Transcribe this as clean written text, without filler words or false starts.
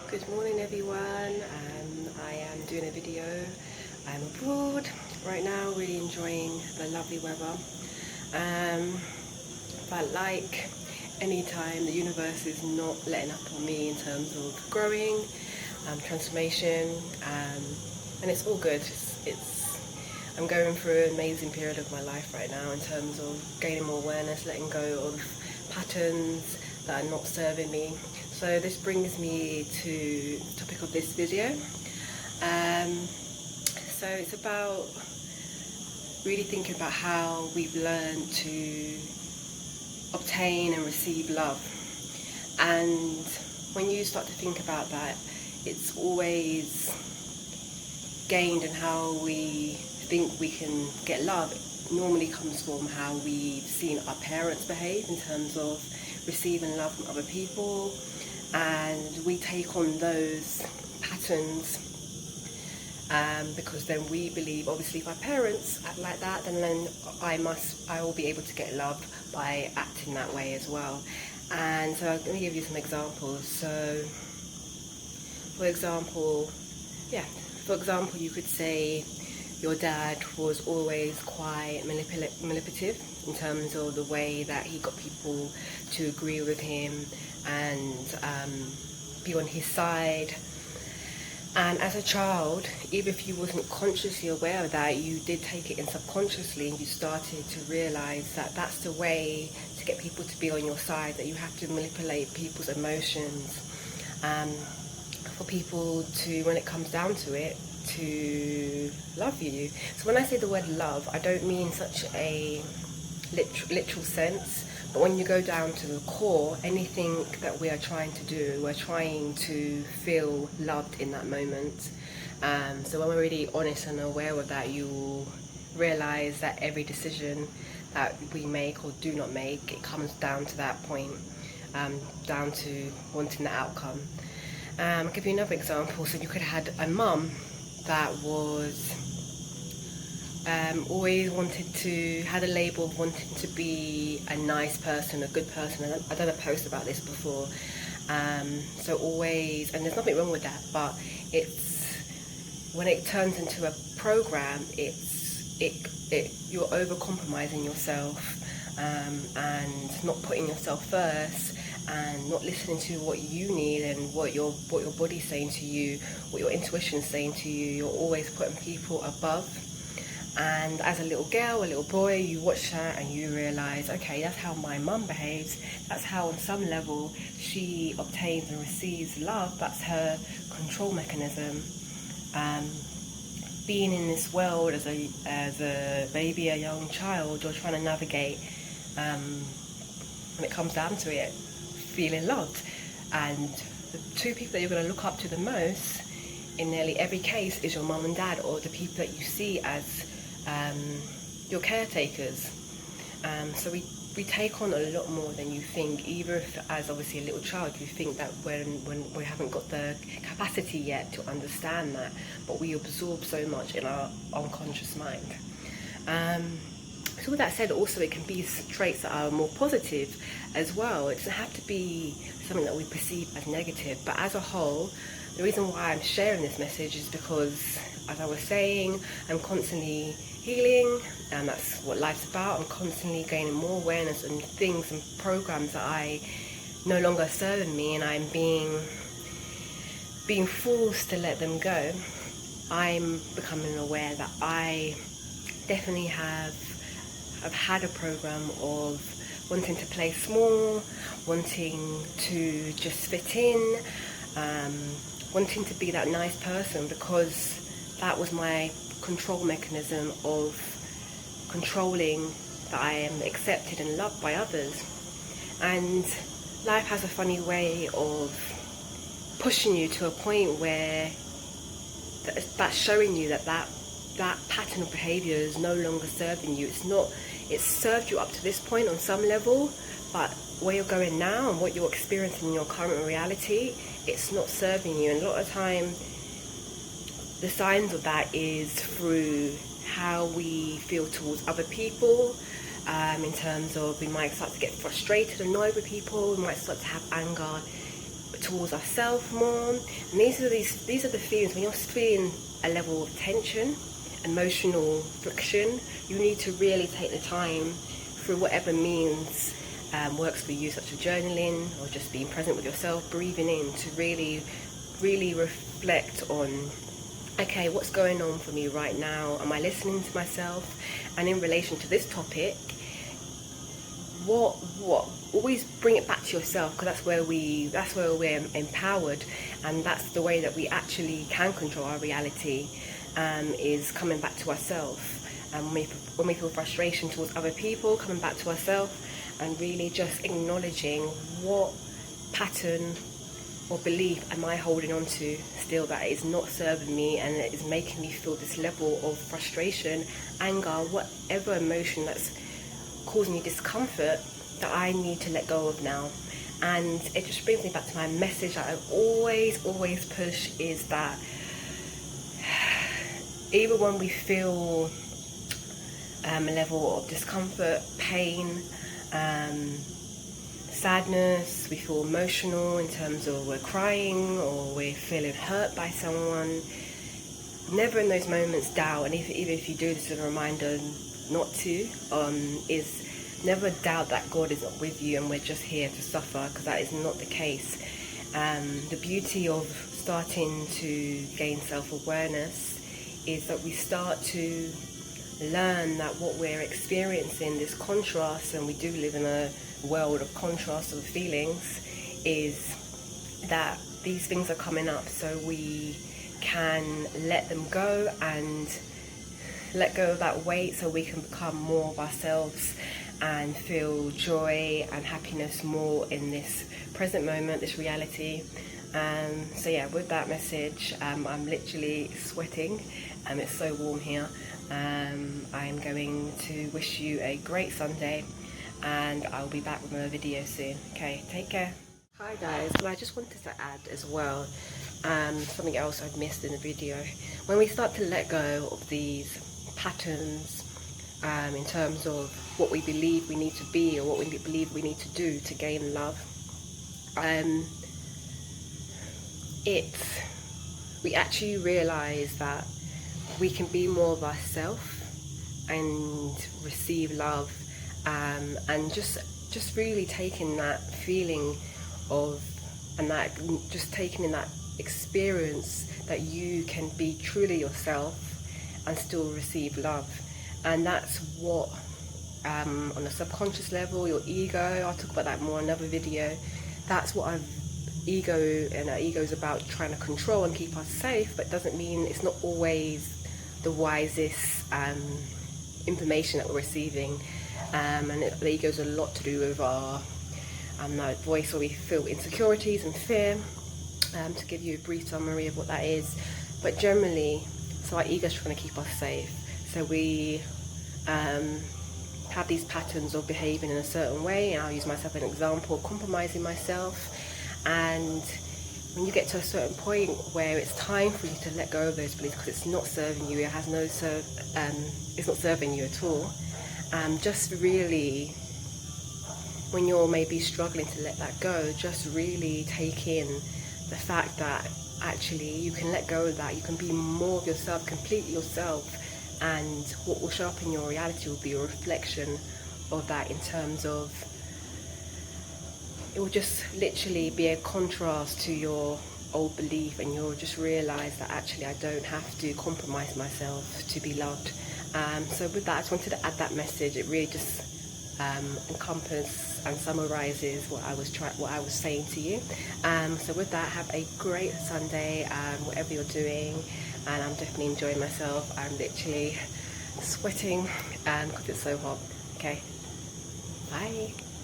Good morning everyone. I am doing a video. I'm abroad right now, really enjoying the lovely weather. But like any time, the universe is not letting up on me in terms of growing, transformation, and it's all good. I'm going through an amazing period of my life right now in terms of gaining more awareness, letting go of patterns that are not serving me. So this brings me to the topic of this video. So it's about really thinking about how we've learned to obtain and receive love. And when you start to think about that, it's always gained in how we think we can get love. It normally comes from how we've seen our parents behave in terms of receiving love from other people, and we take on those patterns because then we believe, obviously, if our parents act like that, then I will be able to get love by acting that way as well. And so I'm going to give you some examples. So for example, you could say your dad was always quite manipulative in terms of the way that he got people to agree with him and be on his side. And as a child, even if you wasn't consciously aware of that, you did take it in subconsciously, and you started to realize that that's the way to get people to be on your side, that you have to manipulate people's emotions for people to, when it comes down to it, to love you. So when I say the word love, I don't mean such a literal sense, but when you go down to the core, anything that we are trying to do, we're trying to feel loved in that moment. So when we're really honest and aware of that, you realize that every decision that we make or do not make, it comes down to that point, down to wanting the outcome. I'll give you another example. So you could have had a mum that was always had a label of wanting to be a nice person, a good person. I've done a post about this before. So always, and there's nothing wrong with that, but it's when it turns into a program, you're over compromising yourself and not putting yourself first, and not listening to what you need and what your body's saying to you, what your intuition's saying to you. You're always putting people above. And as a little girl, a little boy, you watch that and you realise, okay, that's how my mum behaves. That's how, on some level, she obtains and receives love. That's her control mechanism. Being in this world as a baby, a young child, you're trying to navigate, when it comes down to it, feeling loved. And the two people that you're going to look up to the most in nearly every case is your mum and dad, or the people that you see as your caretakers. So we take on a lot more than you think, even if, as obviously a little child, you think that when we haven't got the capacity yet to understand that, but we absorb so much in our unconscious mind. So with that said, also it can be traits that are more positive as well. It doesn't have to be something that we perceive as negative, but as a whole, the reason why I'm sharing this message is because, as I was saying, I'm constantly healing, and that's what life's about. I'm constantly gaining more awareness and things and programs that I no longer serving me, and I'm being forced to let them go. I'm becoming aware that I definitely have had a program of wanting to play small, wanting to just fit in, wanting to be that nice person, because that was my control mechanism of controlling that I am accepted and loved by others. And life has a funny way of pushing you to a point where that's showing you that pattern of behaviour is no longer serving you. It's served you up to this point on some level, but where you're going now and what you're experiencing in your current reality, it's not serving you. And a lot of time, the signs of that is through how we feel towards other people, in terms of we might start to get frustrated, annoyed with people, we might start to have anger towards ourselves more. And these are the feelings when you're feeling a level of tension, emotional friction. You need to really take the time through whatever means works for you, such as journaling or just being present with yourself, breathing in, to really reflect on, okay, what's going on for me right now? Am I listening to myself? And in relation to this topic, what always bring it back to yourself, because that's where we're empowered, and that's the way that we actually can control our reality, is coming back to ourselves. And when we feel frustration towards other people, coming back to ourselves and really just acknowledging what pattern or belief am I holding on to still that is not serving me and it is making me feel this level of frustration, anger, whatever emotion that's causing me discomfort, that I need to let go of now. And it just brings me back to my message that I always push, is that even when we feel a level of discomfort, pain, sadness, we feel emotional in terms of we're crying or we're feeling hurt by someone, never in those moments doubt, and even if you do, this is a reminder not to, is never doubt that God is not with you and we're just here to suffer, because that is not the case. The beauty of starting to gain self-awareness is that we start to learn that what we're experiencing, this contrast, and we do live in a world of contrast of feelings, is that these things are coming up, so we can let them go and let go of that weight, so we can become more of ourselves and feel joy and happiness more in this present moment, this reality. So yeah, with that message, I'm literally sweating. It's so warm here. I'm going to wish you a great Sunday, and I'll be back with another video soon. Okay, take care. Hi guys, and I just wanted to add as well something else I've missed in the video. When we start to let go of these patterns in terms of what we believe we need to be or what we believe we need to do to gain love, we actually realize that we can be more of ourselves and receive love, and just really taking that feeling of, and that just taking in that experience that you can be truly yourself and still receive love. And that's what on a subconscious level, your ego, I'll talk about that more in another video, that's what our ego is about, trying to control and keep us safe, but doesn't mean it's not always the wisest information that we're receiving. And the ego is a lot to do with our voice, where we feel insecurities and fear. To give you a brief summary of what that is, but generally, so our ego is trying to keep us safe, so we have these patterns of behaving in a certain way. And I'll use myself as an example, compromising myself. And when you get to a certain point where it's time for you to let go of those beliefs because it's not serving you, it's not serving you at all, just really, when you're maybe struggling to let that go, just really take in the fact that actually you can let go of that, you can be more of yourself, completely yourself, and what will show up in your reality will be a reflection of that, in terms of it will just literally be a contrast to your old belief, and you'll just realize that actually I don't have to compromise myself to be loved. So with that, I just wanted to add that message. It really just encompasses and summarizes what I was saying to you. So with that, have a great Sunday, whatever you're doing, and I'm definitely enjoying myself. I'm literally sweating because it's so hot. Okay, bye.